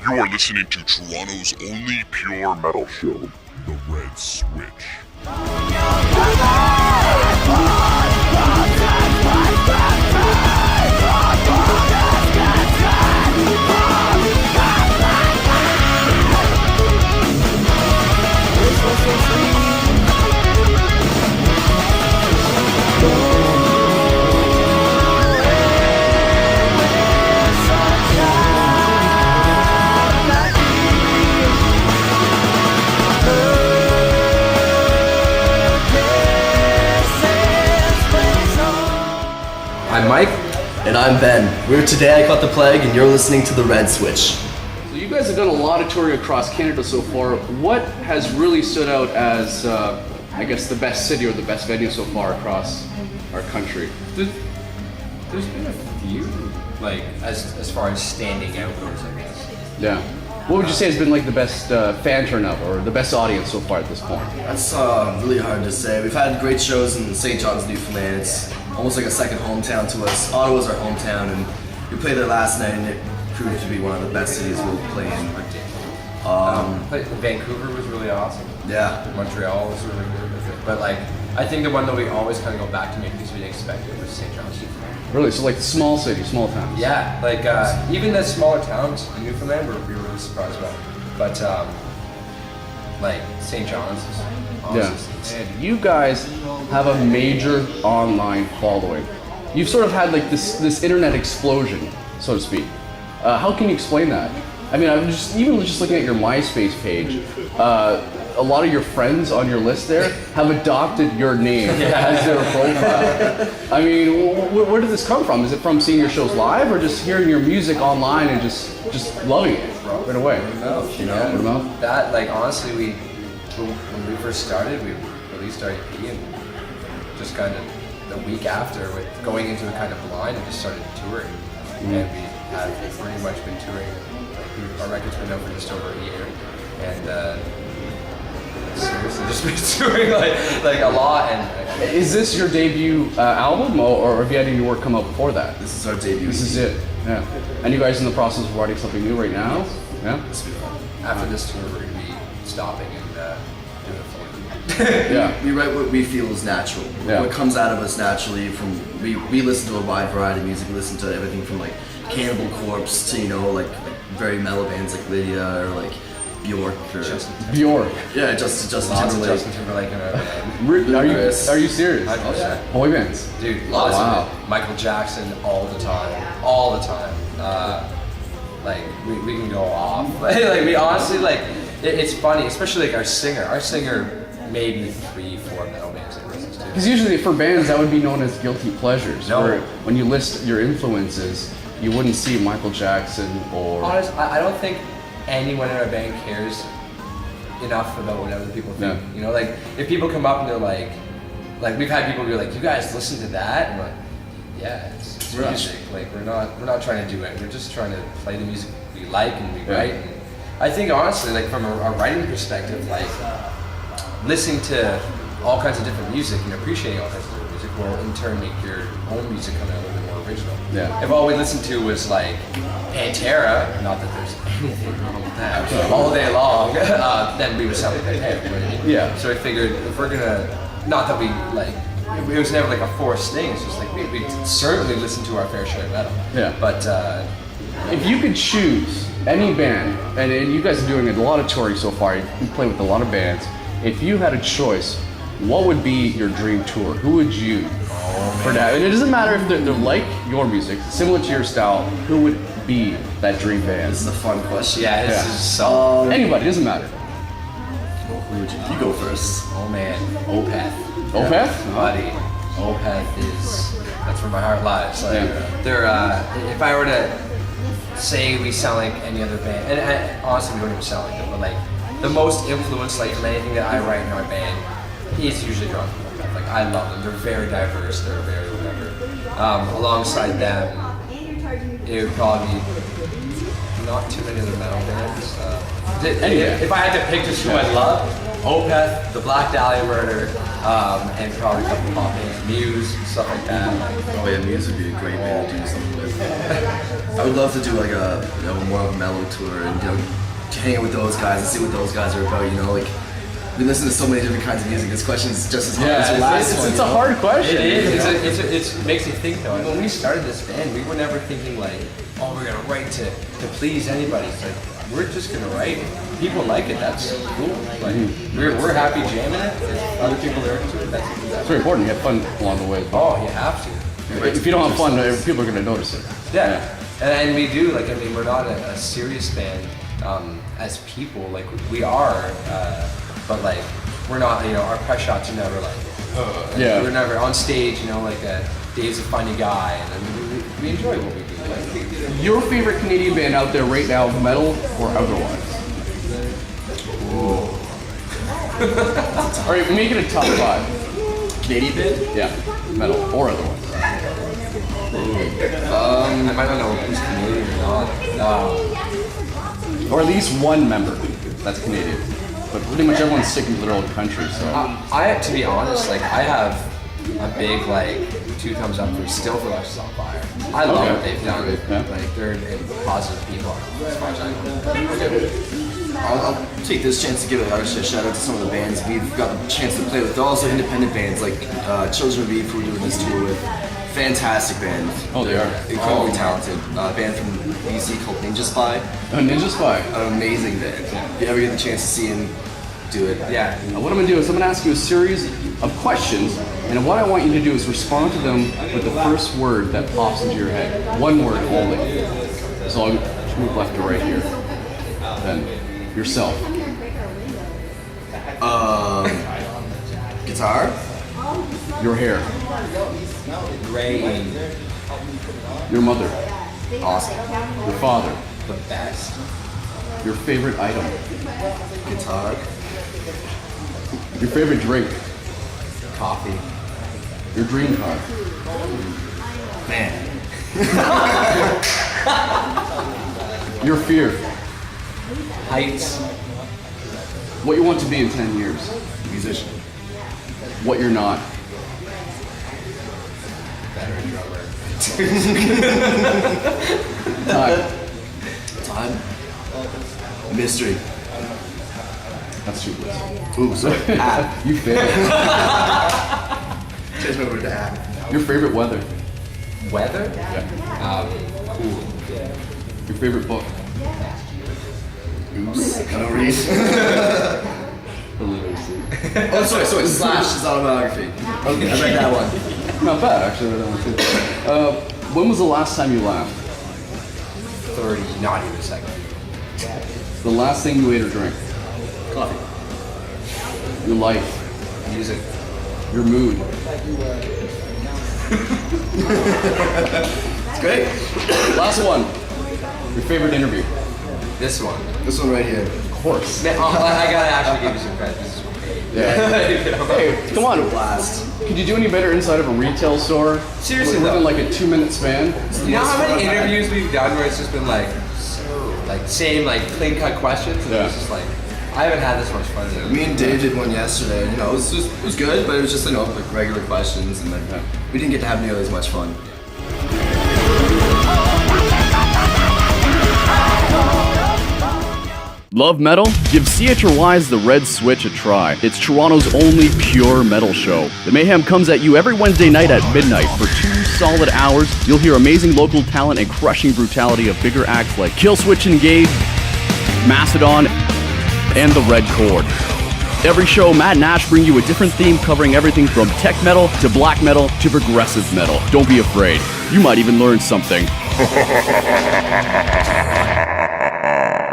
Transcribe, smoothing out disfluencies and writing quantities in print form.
You are listening to Toronto's only pure metal show, The Red Switch. I'm Mike. And I'm Ben. We're Today I Caught the Plague, and you're listening to The Red Switch. So you guys have done a lot of touring across Canada so far. What has really stood out as, I guess, the best city or the best venue so far across our country? There's been a few, like, as far as standing out goes, I guess. Yeah. What would you say has been like the best fan turnout or the best audience so far at this point? That's really hard to say. We've had great shows in St. John's, Newfoundland. It's almost like a second hometown to us. Ottawa's our hometown, and we played there last night, and it proved to be one of the best cities we'll play in. Vancouver was really awesome. Yeah. Montreal was really good. But like, I think the one that we always kind of go back to maybe because we didn't expect it was St. John's. Really? So like small cities, small towns? Yeah, like even the smaller towns in Newfoundland we were really surprised about. But like St. John's is awesome. And you guys have a major online following. You've sort of had like this internet explosion, so to speak. How can you explain that? I mean, I'm just looking at your MySpace page. A lot of your friends on your list there have adopted your name as their profile. I mean, where did this come from? Is it from seeing your shows live, or just hearing your music online and just loving it right away? You know, that like honestly, when we first started, we released our EP and just kind of the week after, with going into it kind of blind, and just started touring. And we have pretty much been touring. Like, our record's been out for just over a year, and seriously just been touring like a lot. And is this your debut album, or have you had any work come out before that? This is our debut. This is it. Yeah. And you guys in the process of writing something new right now? Yeah. After this tour, we're gonna be stopping and doing a full. Yeah. We write what we feel is natural. Yeah. What comes out of us naturally. We listen to a wide variety of music. We listen to everything from like Cannibal Corpse to like very mellow bands like Lydia or like Bjork or Bjork. Yeah, Justin Timberlake and Are you serious? Boy bands. Dude, lots of it. Michael Jackson all the time. Like we can go off. Like we honestly like it's funny, especially like our singer. Our singer made me 3-4 metal bands that he listens to. Because usually for bands that would be known as guilty pleasures. No. Where when you list your influences, you wouldn't see Michael Jackson or. Honestly, I don't think anyone in our band cares enough about what other people think. Yeah. You know, like if people come up and they're like we've had people be like, "You guys listen to that?" And we're like, "Yeah, it's music. Like we're not trying to do it. We're just trying to play the music we like and we write." And I think honestly, like from a writing perspective, like listening to all kinds of different music and appreciating all kinds of different music will in turn make your own music come out a little bit more original. Yeah. If all we listened to was like Pantera, not that there's anything wrong with that, all day long, then we would sound like Pantera, you know what I mean? Yeah. So I figured if we're gonna, not that we like, it was never like a forced thing, it's just like we certainly listen to our fair share of metal. Yeah. But If you could choose any band, and you guys are doing a lot of touring so far, you play with a lot of bands. If you had a choice, what would be your dream tour? Who would you for that? And it doesn't matter if they're like your music, similar to your style. Who would be that dream band? This is a fun question. yeah, this is so. Anybody, doesn't matter. Who would you go first? Oh man, Opeth. Opeth? Buddy, Opeth that's where my heart lies. Like, they're, if I were to say we sound like any other band, and honestly we don't even sound like them, but like the most influence like from anything that I write in our band is usually drawn from Opeth. Like I love them. They're very diverse. They're very whatever. Alongside them, it would probably be not too many other metal bands. If I had to pick just who I love, Opeth, the Black Dahlia Murder, and probably a couple pop bands, Muse, stuff like that. Oh yeah, Muse would be a great band to do something with. I would love to do like a more of a mellow tour and hang out with those guys and see what those guys are about. Like we listen to so many different kinds of music. This question is just as hard as the last one. It's a hard question. It is. It makes you think though. When we started this band, we were never thinking like, oh, we're gonna write to please anybody. It's like we're just gonna write. People like it. That's cool. Like we're happy jamming it. If other people are into it, that's It's very important. You have fun along the way. Oh, you have to. If you don't have fun, people are going to notice it. Yeah. And we do. Like, I mean, we're not a serious band as people. Like we are, but like we're not. Our press shots are never like. Yeah. We're never on stage. Like Days of Funny Guy, and we enjoy what we do. Like, your favorite Canadian band out there right now, metal or otherwise? All right, make it a top 5. Canadian band? Yeah, metal or otherwise. I might not know who's Canadian or not. Or at least one member that's Canadian. But pretty much everyone's sticking to their own country, so. I to be honest, like I have a big 2 thumbs up for Still for Us on Fire. I love what they've done. Yeah. Like they're positive people as far as I know. I'll take this chance to give a shout out to some of the bands we've got the chance to play with. They're also independent bands like Children of Eve, who we're doing this tour with. Fantastic band. Oh, they are. Incredibly talented. Band from BC called Ninja Spy. Ninja Spy. An amazing band. If you ever get the chance to see them, do it. Yeah. What I'm going to do is I'm going to ask you a series of questions, and what I want you to do is respond to them with the first word that pops into your head. One word only. So I'll move left to right here. Then yourself. Guitar. Your hair. Rain. Your mother. Awesome. Your father. The best. Your favorite item. Guitar. Your favorite drink. Coffee. Your dream car. Man. Your fear. Heights. What you want to be in 10 years. Musician. What you're not. Better drummer. Time. Mystery. That's too good. Ooh, sorry. You failed. Change my word to app. Your favorite weather. Weather? Yeah. Cool. Your favorite book. Oops. I don't read. Oh, sorry. Slash his autobiography. Okay, I read that one. Not bad, actually. I read that one too. When was the last time you laughed? 30, not even a second. The last thing you ate or drank? Coffee. Your life. Music. Your mood. It's great. Last one. Your favorite interview? This one. This one right here. Of course. Man, I gotta actually give you some credit. This is great. Yeah. Hey, come on. Blast. Could you do any better inside of a retail store? Seriously, Within though. like a 2-minute span? You know how many interviews we've done where it's just been same clean cut questions? And Yeah. it's just I haven't had this much fun. Me and Dave did one yesterday. It was good, but it was just regular questions, and we didn't get to have nearly as much fun. Love metal? Give CHRY's The Red Switch a try. It's Toronto's only pure metal show. The mayhem comes at you every Wednesday night at midnight. For 2 solid hours, you'll hear amazing local talent and crushing brutality of bigger acts like Killswitch Engage, Mastodon, and The Red Chord. Every show, Matt and Ash bring you a different theme covering everything from tech metal to black metal to progressive metal. Don't be afraid. You might even learn something.